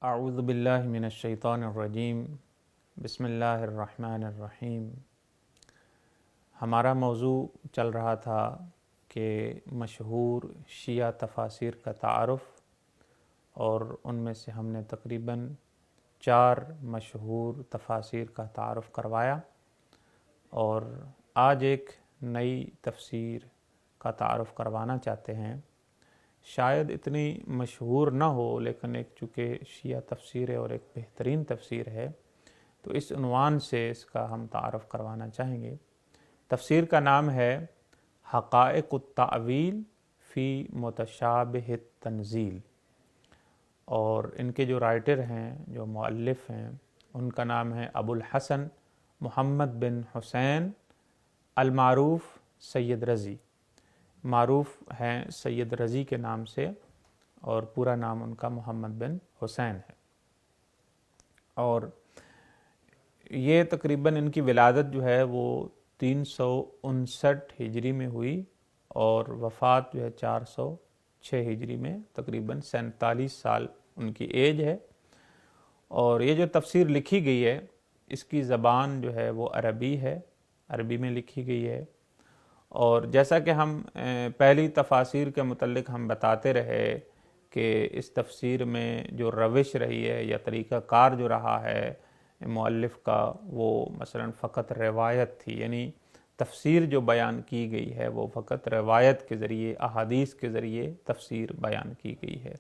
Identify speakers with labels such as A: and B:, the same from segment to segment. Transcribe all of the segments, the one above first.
A: اعوذ باللہ من الشیطان الرجیم بسم اللہ الرحمن الرحیم۔ ہمارا موضوع چل رہا تھا کہ مشہور شیعہ تفاسیر کا تعارف، اور ان میں سے ہم نے تقریباً 4 مشہور تفاسیر کا تعارف کروایا، اور آج ایک نئی تفسیر کا تعارف کروانا چاہتے ہیں۔ شاید اتنی مشہور نہ ہو، لیکن ایک چونکہ شیعہ تفسیر ہے اور ایک بہترین تفسیر ہے، تو اس عنوان سے اس کا ہم تعارف کروانا چاہیں گے۔ تفسیر کا نام ہے حقائق التأویل فی متشابہ التنزیل، اور ان کے جو رائٹر ہیں، جو مؤلف ہیں، ان کا نام ہے ابو الحسن محمد بن حسین المعروف سید رضی، معروف ہیں سید رضی کے نام سے، اور پورا نام ان کا محمد بن حسین ہے۔ اور یہ تقریباً ان کی ولادت جو ہے وہ 359 ہجری میں ہوئی، اور وفات جو ہے 406 ہجری میں، تقریباً 47 سال ان کی ایج ہے۔ اور یہ جو تفسیر لکھی گئی ہے، اس کی زبان جو ہے وہ عربی ہے، عربی میں لکھی گئی ہے۔ اور جیسا کہ ہم پہلی تفاسیر کے متعلق ہم بتاتے رہے کہ اس تفسیر میں جو روش رہی ہے یا طریقہ کار جو رہا ہے مؤلف کا، وہ مثلا فقط روایت تھی، یعنی تفسیر جو بیان کی گئی ہے وہ فقط روایت کے ذریعے، احادیث کے ذریعے تفسیر بیان کی گئی ہے۔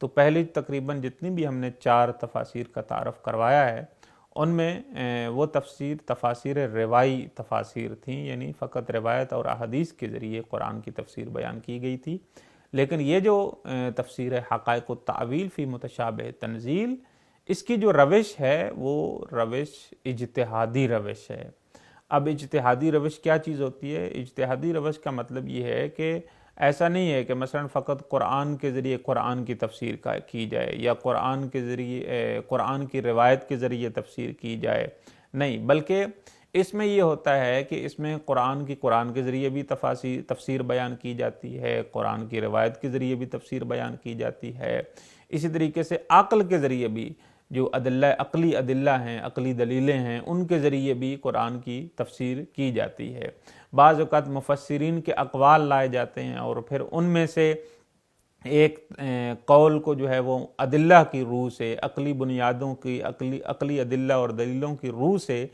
A: تو پہلی تقریباً جتنی بھی ہم نے 4 تفاسیر کا تعارف کروایا ہے، ان میں وہ تفاسیر روائی تفاسیر تھیں، یعنی فقط روایت اور احادیث کے ذریعے قرآن کی تفسیر بیان کی گئی تھی۔ لیکن یہ جو تفسیر ہے حقائق التأویل فی متشابہ تنزیل، اس کی جو روش ہے وہ روش اجتہادی روش ہے۔ اب اجتہادی روش کیا چیز ہوتی ہے؟ اجتہادی روش کا مطلب یہ ہے کہ ایسا نہیں ہے کہ مثلا فقط قرآن کے ذریعے قرآن کی تفسیر کی جائے، یا قرآن کے ذریعے قرآن کی روایت کے ذریعے تفسیر کی جائے، نہیں، بلکہ اس میں یہ ہوتا ہے کہ اس میں قرآن کے ذریعے بھی تفسیر بیان کی جاتی ہے، قرآن کی روایت کے ذریعے بھی تفسیر بیان کی جاتی ہے، اسی طریقے سے عقل کے ذریعے بھی، جو عقلی ادلہ ہیں، عقلی دلیلیں ہیں، ان کے ذریعے بھی قرآن کی تفسیر کی جاتی ہے۔ بعض اوقات مفسرین کے اقوال لائے جاتے ہیں، اور پھر ان میں سے ایک قول کو جو ہے وہ ادلہ کی روح سے، عقلی بنیادوں کی، عقلی ادلہ اور دلیلوں کی روح سے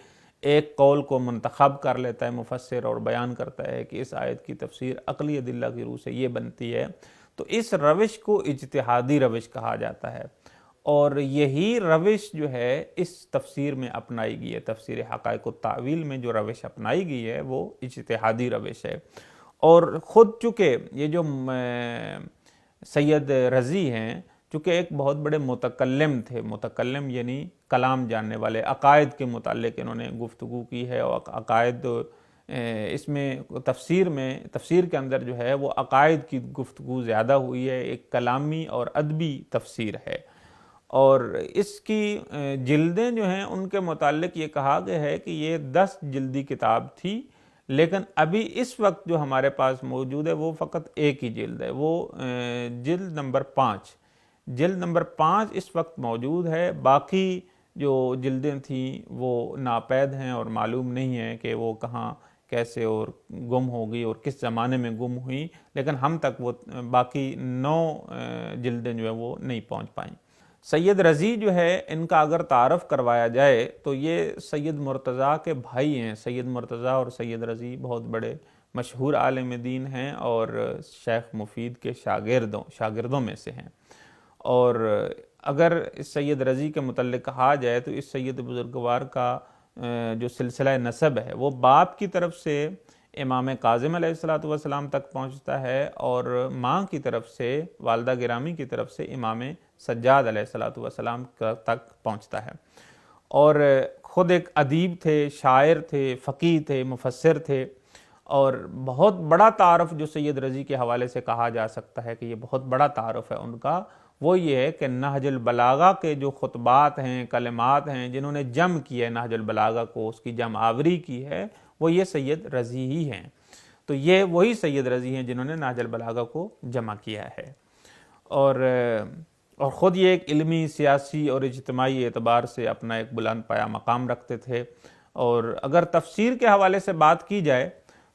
A: ایک قول کو منتخب کر لیتا ہے مفسر، اور بیان کرتا ہے کہ اس آیت کی تفسیر عقلی ادلہ کی روح سے یہ بنتی ہے۔ تو اس روش کو اجتہادی روش کہا جاتا ہے، اور یہی روش جو ہے اس تفسیر میں اپنائی گئی ہے۔ تفسیر حقائق التأویل میں جو روش اپنائی گئی ہے وہ اجتہادی روش ہے۔ اور خود چونکہ یہ جو سید رضی ہیں، چونکہ ایک بہت بڑے متکلم تھے، متکلم یعنی کلام جاننے والے، عقائد کے متعلق انہوں نے گفتگو کی ہے، اور عقائد اس میں تفسیر کے اندر جو ہے وہ عقائد کی گفتگو زیادہ ہوئی ہے، ایک کلامی اور ادبی تفسیر ہے۔ اور اس کی جلدیں جو ہیں ان کے متعلق یہ کہا گیا ہے کہ یہ 10 جلدی کتاب تھی، لیکن ابھی اس وقت جو ہمارے پاس موجود ہے وہ فقط ایک ہی جلد ہے، وہ جلد نمبر 5 اس وقت موجود ہے۔ باقی جو جلدیں تھیں وہ ناپید ہیں، اور معلوم نہیں ہے کہ وہ کہاں، کیسے اور گم ہو گئی، اور کس زمانے میں گم ہوئی، لیکن ہم تک وہ باقی 9 جلدیں جو ہیں وہ نہیں پہنچ پائیں۔ سید رضی جو ہے، ان کا اگر تعارف کروایا جائے تو یہ سید مرتضیٰ کے بھائی ہیں۔ سید مرتضیٰ اور سید رضی بہت بڑے مشہور عالم دین ہیں، اور شیخ مفید کے شاگردوں میں سے ہیں۔ اور اگر اس سید رضی کے متعلق کہا جائے تو اس سید بزرگوار کا جو سلسلہ نسب ہے وہ باپ کی طرف سے امام کاظم علیہ السلام تک پہنچتا ہے، اور ماں کی طرف سے، والدہ گرامی کی طرف سے امام سجاد علیہ السلام تک پہنچتا ہے۔ اور خود ایک ادیب تھے، شاعر تھے، فقیہ تھے، مفسر تھے۔ اور بہت بڑا تعارف جو سید رضی کے حوالے سے کہا جا سکتا ہے کہ یہ بہت بڑا تعارف ہے ان کا، وہ یہ ہے کہ نہج البلاغہ کے جو خطبات ہیں، کلمات ہیں، جنہوں نے جمع کیا ہے نہج البلاغہ کو، اس کی جمع آوری کی ہے، وہ یہ سید رضی ہی ہیں۔ تو یہ وہی سید رضی ہیں جنہوں نے نہج البلاغہ کو جمع کیا ہے۔ اور اور خود یہ ایک علمی، سیاسی اور اجتماعی اعتبار سے اپنا ایک بلند پایہ مقام رکھتے تھے۔ اور اگر تفسیر کے حوالے سے بات کی جائے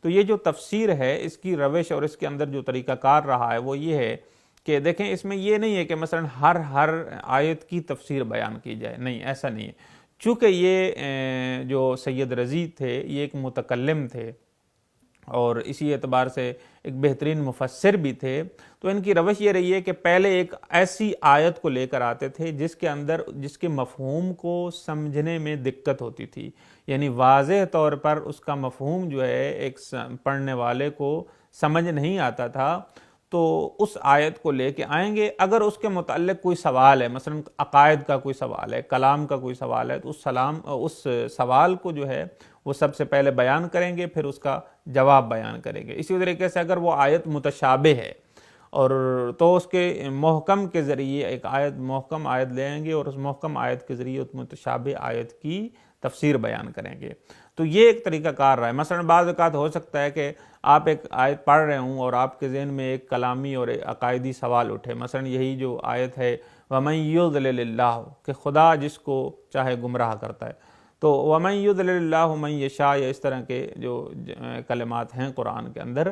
A: تو یہ جو تفسیر ہے اس کی روش اور اس کے اندر جو طریقہ کار رہا ہے وہ یہ ہے کہ دیکھیں اس میں یہ نہیں ہے کہ مثلا ہر آیت کی تفسیر بیان کی جائے، نہیں، ایسا نہیں ہے۔ چونکہ یہ جو سید رضی تھے یہ ایک متکلم تھے اور اسی اعتبار سے ایک بہترین مفسر بھی تھے، تو ان کی روش یہ رہی ہے کہ پہلے ایک ایسی آیت کو لے کر آتے تھے جس کے مفہوم کو سمجھنے میں دقت ہوتی تھی، یعنی واضح طور پر اس کا مفہوم جو ہے ایک پڑھنے والے کو سمجھ نہیں آتا تھا، تو اس آیت کو لے کے آئیں گے۔ اگر اس کے متعلق کوئی سوال ہے، مثلا عقائد کا کوئی سوال ہے، کلام کا کوئی سوال ہے، تو اس سوال کو جو ہے وہ سب سے پہلے بیان کریں گے، پھر اس کا جواب بیان کریں گے۔ اسی طریقے سے اگر وہ آیت متشابہ ہے اور تو اس کے محکم کے ذریعے ایک محکم آیت لے آئیں گے اور اس محکم آیت کے ذریعے اس متشابہ آیت کی تفسیر بیان کریں گے۔ تو یہ ایک طریقہ کار رہا ہے۔ مثلا بعض اوقات ہو سکتا ہے کہ آپ ایک آیت پڑھ رہے ہوں اور آپ کے ذہن میں ایک کلامی اور عقائدی سوال اٹھے، مثلا یہی جو آیت ہے وَمَن يُضْلِلِ اللَّهُ، کہ خدا جس کو چاہے گمراہ کرتا ہے، تو وَمَن يُضْلِلِ اللَّهُ مَن يَشَاءُ، یا اس طرح کے جو کلمات ہیں قرآن کے اندر،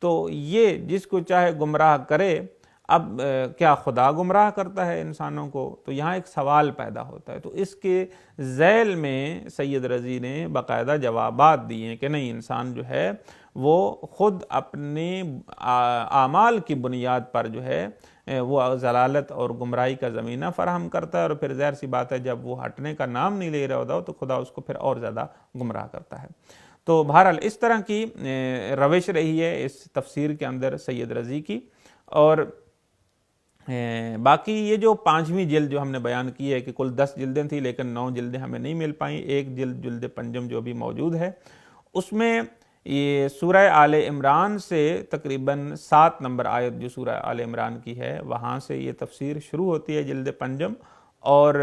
A: تو یہ جس کو چاہے گمراہ کرے، اب کیا خدا گمراہ کرتا ہے انسانوں کو؟ تو یہاں ایک سوال پیدا ہوتا ہے۔ تو اس کے ذیل میں سید رضی نے باقاعدہ جوابات دیے ہیں کہ نہیں، انسان جو ہے وہ خود اپنے اعمال کی بنیاد پر جو ہے وہ ضلالت اور گمراہی کا زمینہ فراہم کرتا ہے، اور پھر ظاہر سی بات ہے جب وہ ہٹنے کا نام نہیں لے رہا ہوتا تو خدا اس کو پھر اور زیادہ گمراہ کرتا ہے۔ تو بہرحال اس طرح کی روش رہی ہے اس تفسیر کے اندر سید رضی کی۔ اور باقی یہ جو 5ویں جلد جو ہم نے بیان کی ہے کہ کل 10 جلدیں تھیں لیکن 9 جلدیں ہمیں نہیں مل پائیں، ایک جلد پنجم جو بھی موجود ہے، اس میں یہ سورہ آل عمران سے تقریباً 7 نمبر آیت جو سورہ آل عمران کی ہے وہاں سے یہ تفسیر شروع ہوتی ہے جلد پنجم، اور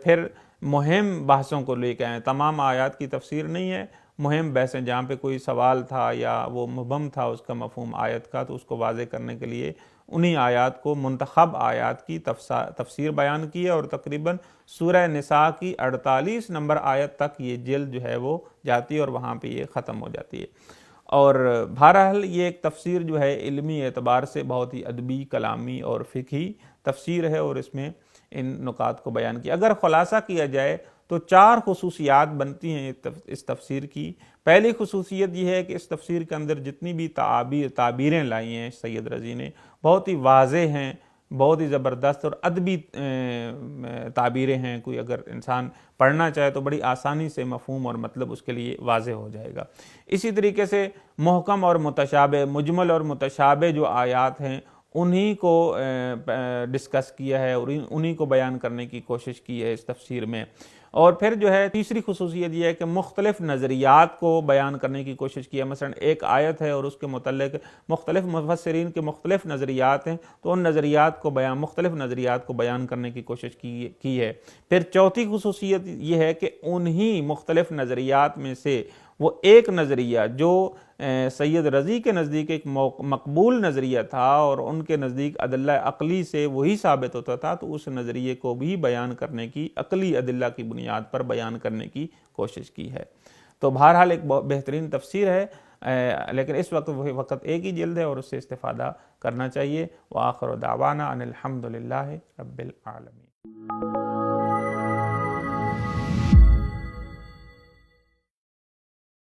A: پھر مہم بحثوں کو لے کے آئیں۔ تمام آیات کی تفسیر نہیں ہے، مہم بحثیں جہاں پہ کوئی سوال تھا یا وہ مبہم تھا اس کا مفہوم آیت کا، تو اس کو واضح کرنے کے لیے انہی آیات کو، منتخب آیات کی تفسیر بیان کی ہے، اور تقریباً سورہ نساء کی 48 نمبر آیت تک یہ جلد جو ہے وہ جاتی ہے اور وہاں پہ یہ ختم ہو جاتی ہے۔ اور بہرحال یہ ایک تفسیر جو ہے علمی اعتبار سے بہت ہی ادبی، کلامی اور فقہی تفسیر ہے، اور اس میں ان نکات کو بیان کیا۔ اگر خلاصہ کیا جائے تو 4 خصوصیات بنتی ہیں اس تفسیر کی۔ پہلی خصوصیت یہ ہے کہ اس تفسیر کے اندر جتنی بھی تعبیریں لائی ہیں سید رضی نے بہت ہی واضح ہیں، بہت ہی زبردست اور ادبی تعبیریں ہیں۔ کوئی اگر انسان پڑھنا چاہے تو بڑی آسانی سے مفہوم اور مطلب اس کے لیے واضح ہو جائے گا۔ اسی طریقے سے محکم اور متشابہ، مجمل اور متشابہ جو آیات ہیں انہی کو ڈسکس کیا ہے اور انہی کو بیان کرنے کی کوشش کی ہے اس تفسیر میں۔ اور پھر جو ہے تیسری خصوصیت یہ ہے کہ مختلف نظریات کو بیان کرنے کی کوشش کی ہے۔ مثلا ایک آیت ہے اور اس کے متعلق مختلف مفسرین کے مختلف نظریات ہیں، تو ان مختلف نظریات کو بیان کرنے کی کوشش کی ہے۔ پھر چوتھی خصوصیت یہ ہے کہ انہی مختلف نظریات میں سے وہ ایک نظریہ جو سید رضی کے نزدیک ایک مقبول نظریہ تھا اور ان کے نزدیک ادلہ عقلی سے وہی ثابت ہوتا تھا، تو اس نظریے کو بھی بیان کرنے کی، عقلی ادلہ کی بنیاد پر بیان کرنے کی کوشش کی ہے۔ تو بہرحال ایک بہترین تفسیر ہے، لیکن اس وقت ایک ہی جلد ہے اور اس سے استفادہ کرنا چاہیے۔ وآخر دعوانا ان الحمد للہ رب العالمین۔